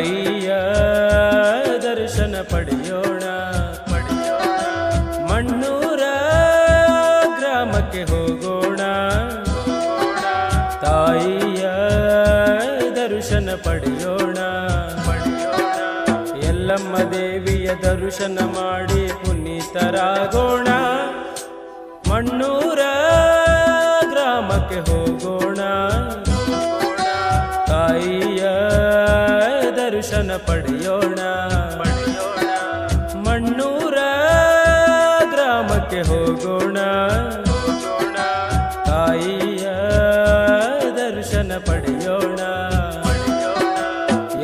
ತಾಯಿಯ ದರ್ಶನ ಪಡೆಯೋಣ. ಮಣ್ಣೂರ ಗ್ರಾಮಕ್ಕೆ ಹೋಗೋಣ. ತಾಯಿಯ ದರ್ಶನ ಪಡೆಯೋಣ. ಎಲ್ಲಮ್ಮ ದೇವಿಯ ದರ್ಶನ ಮಾಡಿ ಪುನೀತರಾಗೋಣ. ಮಣ್ಣೂರ ಗ್ರಾಮಕ್ಕೆ ಹೋಗೋಣ. ತಾಯಿಯ ದರ್ಶನ ಪಡೆಯೋಣ. ಮಣ್ಣೂರ ಗ್ರಾಮಕ್ಕೆ ಹೋಗೋಣ. ತಾಯಿಯ ದರ್ಶನ ಪಡೆಯೋಣ.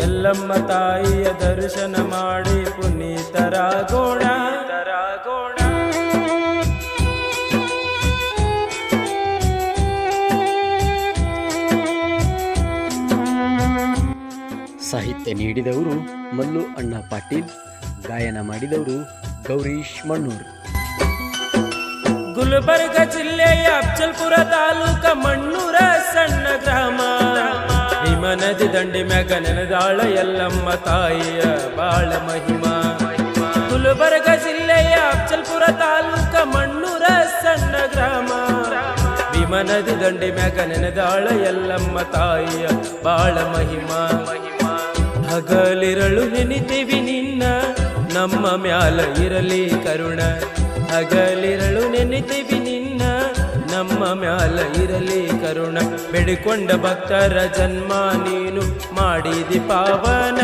ಎಲ್ಲಮ್ಮ ತಾಯಿಯ ದರ್ಶನ ಮಾಡಿ ಪುನೀತರಾಗೋಣ. ಸಾಹಿತ್ಯ ನೀಡಿದವರು ಮಲ್ಲು ಅಣ್ಣ ಪಾಟೀಲ್. ಗಾಯನ ಮಾಡಿದವರು ಗೌರೀಶ್ ಮಣ್ಣೂರ್. ಗುಲ್ಬರ್ಗ ಜಿಲ್ಲೆಯ ಅಫ್ಜಲ್ಪುರ ತಾಲೂಕ ಮಣ್ಣೂರ ಸಣ್ಣ ಗ್ರಾಮ. ಭೀಮಾ ನದಿ ದಂಡಿ ಮ್ಯಾಗ ನೆನೆದಾಳ ಎಲ್ಲಮ್ಮ ತಾಯಿಯ ಬಾಳ ಮಹಿಮಾ. ಗುಲ್ಬರ್ಗ ಜಿಲ್ಲೆಯ ಅಫ್ಜಲ್ಪುರ ತಾಲೂಕ ಮಣ್ಣೂರ ಸಣ್ಣ ಗ್ರಾಮ. ಭೀಮಾ ನದಿ ದಂಡಿ ಮ್ಯಾಗ ನೆನೆದಾಳ ಎಲ್ಲಮ್ಮ ತಾಯಿಯ ಬಾಳ ಮಹಿಮಾ. ಹಗಲಿರಳು ನೆನಿತೀವಿ ನಿನ್ನ, ನಮ್ಮ ಮ್ಯಾಲ ಇರಲಿ ಕರುಣ. ಹಗಲಿರಳು ನೆನಿತೀವಿ ನಿನ್ನ, ನಮ್ಮ ಮ್ಯಾಲ ಇರಲಿ ಕರುಣ. ಬೇಡಿಕೊಂಡ ಭಕ್ತರ ಜನ್ಮ ನೀನು ಮಾಡಿದಿ ಪಾವನ.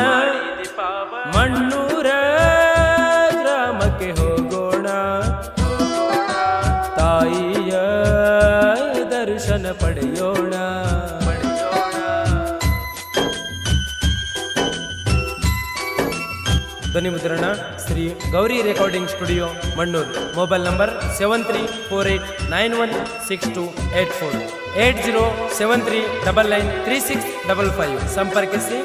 ಮಣ್ಣೂರ ಗ್ರಾಮಕ್ಕೆ ಹೋಗೋಣ. ತಾಯಿಯ ದರ್ಶನ ಪಡೆಯೋಣ. ಧ್ವನಿ ಮುದ್ರಣ Shri Gauri recording studio Mannur. Mobile number 7348916284 8073993655. ಸಂಪರ್ಕಿಸಿ.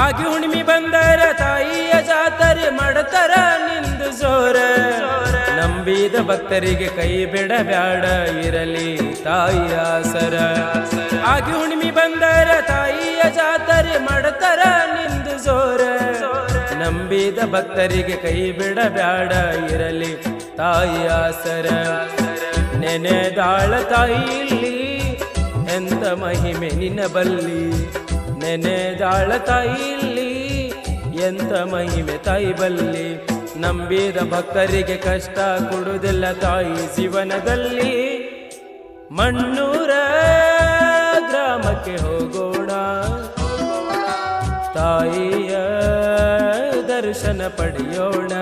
ಆಗಿ ಹುಣ್ಣಿಮೆ ಬಂದರ ತಾಯಿಯ ಜಾತರೆ ಮಾಡತರ ನಿಂದು ಜೋರ. ನಂಬಿದ ಭಕ್ತರಿಗೆ ಕೈ ಬಿಡಬ್ಯಾಡ ಇರಲಿ ತಾಯಿಯ ಆಸರ. ಆಗಿ ಹುಣ್ಣಿಮೆ ಬಂದರ ತಾಯಿಯ ಜಾತರೆ ಮಾಡತರ ನಿಂದು ಜೋರ. ನಂಬಿದ ಭಕ್ತರಿಗೆ ಕೈ ಬಿಡಬ್ಯಾಡ ಇರಲಿ ತಾಯಿಯ ಆಸರ. ನೆನೆದಾಳ ತಾಯಿಲಿ ಎಂತ ಮಹಿಮೆ ನಿನ್ನ ಬಲ್ಲಿ. ನೆನೆದಾಳ ತಾಯಿಲಿ ಎಂತ ಮಹಿಮೆ ತಾಯಿ ಬಲ್ಲಿ. ನಂಬಿದ ಭಕ್ತರಿಗೆ ಕಷ್ಟ ಕೊಡುವುದಿಲ್ಲ ತಾಯಿ ಜೀವನದಲ್ಲಿ. ಮಣ್ಣೂರ ಗ್ರಾಮಕ್ಕೆ ಹೋಗೋಣ. ತಾಯಿಯ ದರ್ಶನ ಪಡೆಯೋಣ.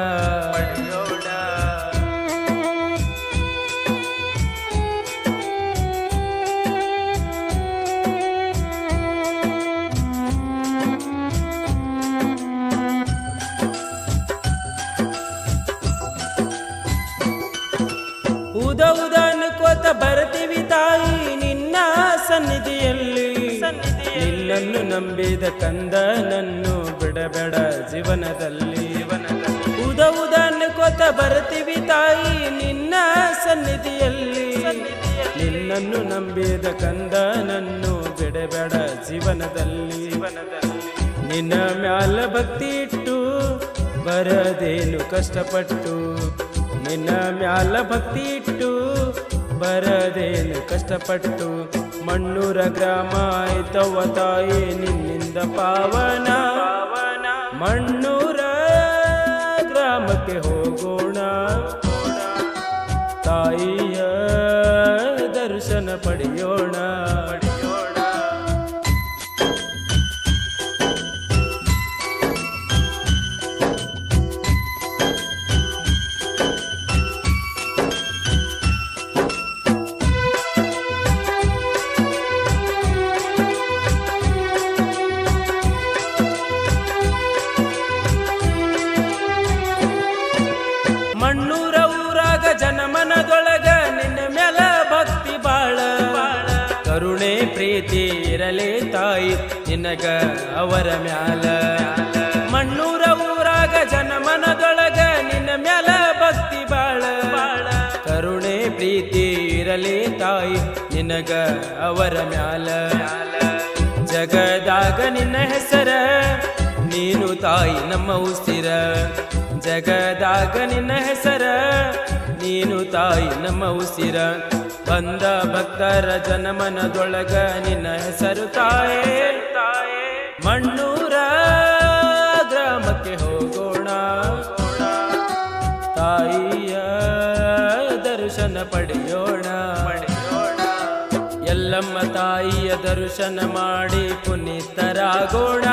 ಉದ ಅನ್ಕೋತ ಬರ್ತೀವಿ ತಾಯಿ ನಿನ್ನ ಸನ್ನಿಧಿಯಲ್ಲಿ. ನಿನ್ನನ್ನು ನಂಬಿದ ಕಂದನನ್ನು ಬಿಡಬೇಡ ಜೀವನದಲ್ಲಿ. ಉದ ಅನ್ಕೋತ ಬರ್ತೀವಿ ತಾಯಿ ನಿನ್ನ ಸನ್ನಿಧಿಯಲ್ಲಿ. ನಿನ್ನನ್ನು ನಂಬಿದ ಕಂದನನ್ನು ಬಿಡಬೇಡ ಜೀವನದಲ್ಲಿ. ನಿನ್ನ ಮ್ಯಾಲ ಭಕ್ತಿ ಇಟ್ಟು ಬರದೇನು ಕಷ್ಟಪಟ್ಟು. ನಿನ್ನ ಮ್ಯಾಲ ಭಕ್ತಿ ಇಟ್ಟು ಬರದೇನು ಕಷ್ಟಪಟ್ಟು. ಮಣ್ಣೂರ ಗ್ರಾಮ ಆಯ್ತವ ತಾಯಿ ನಿನ್ನಿಂದ ಪಾವನ. ಮಣ್ಣೂರ ಗ್ರಾಮಕ್ಕೆ ಹೋಗೋಣ. ತಾಯಿಯ ದರ್ಶನ ಪಡೆಯೋಣ. ಮಣ್ಣೂರ ಊರಾಗ ಜನಮನದೊಳಗ ನಿನ್ನ ಮ್ಯಾಲ ಭಕ್ತಿ ಬಾಳ. ಕರುಣೆ ಪ್ರೀತಿ ಇರಲಿ ತಾಯಿ ನಿನಗ ಅವರ ಮ್ಯಾಲ. ಮಣ್ಣೂರ ಊರಾಗ ಜನಮನದೊಳಗ ನಿನ್ನ ಮ್ಯಾಲ ಭಕ್ತಿ ಬಾಳ. ಕರುಣೆ ಪ್ರೀತಿ ಇರಲಿ ತಾಯಿ ನಿನಗ ಅವರ ಮ್ಯಾಲ. ಜಗದಾಗ ನಿನ್ನ ಹೆಸರ, ನೀನು ತಾಯಿ ನಮ್ಮ ಉಸಿರ. ಜಗದಾಗ ನಿನ್ನ ಹೆಸರ, ನೀನು ತಾಯಿ ನಮ್ಮ ಉಸಿರ. ಬಂದ ಭಕ್ತರ ಜನಮನದೊಳಗ ನಿನ್ನ ಹೆಸರು ತಾಯೇ. ಮಣ್ಣೂರ ಗ್ರಾಮಕ್ಕೆ ಹೋಗೋಣ, ತಾಯಿಯ ದರ್ಶನ ಪಡೆಯೋಣ. ಎಲ್ಲಮ್ಮ ತಾಯಿಯ ದರ್ಶನ ಮಾಡಿ ಪುನೀತರಾಗೋಣ.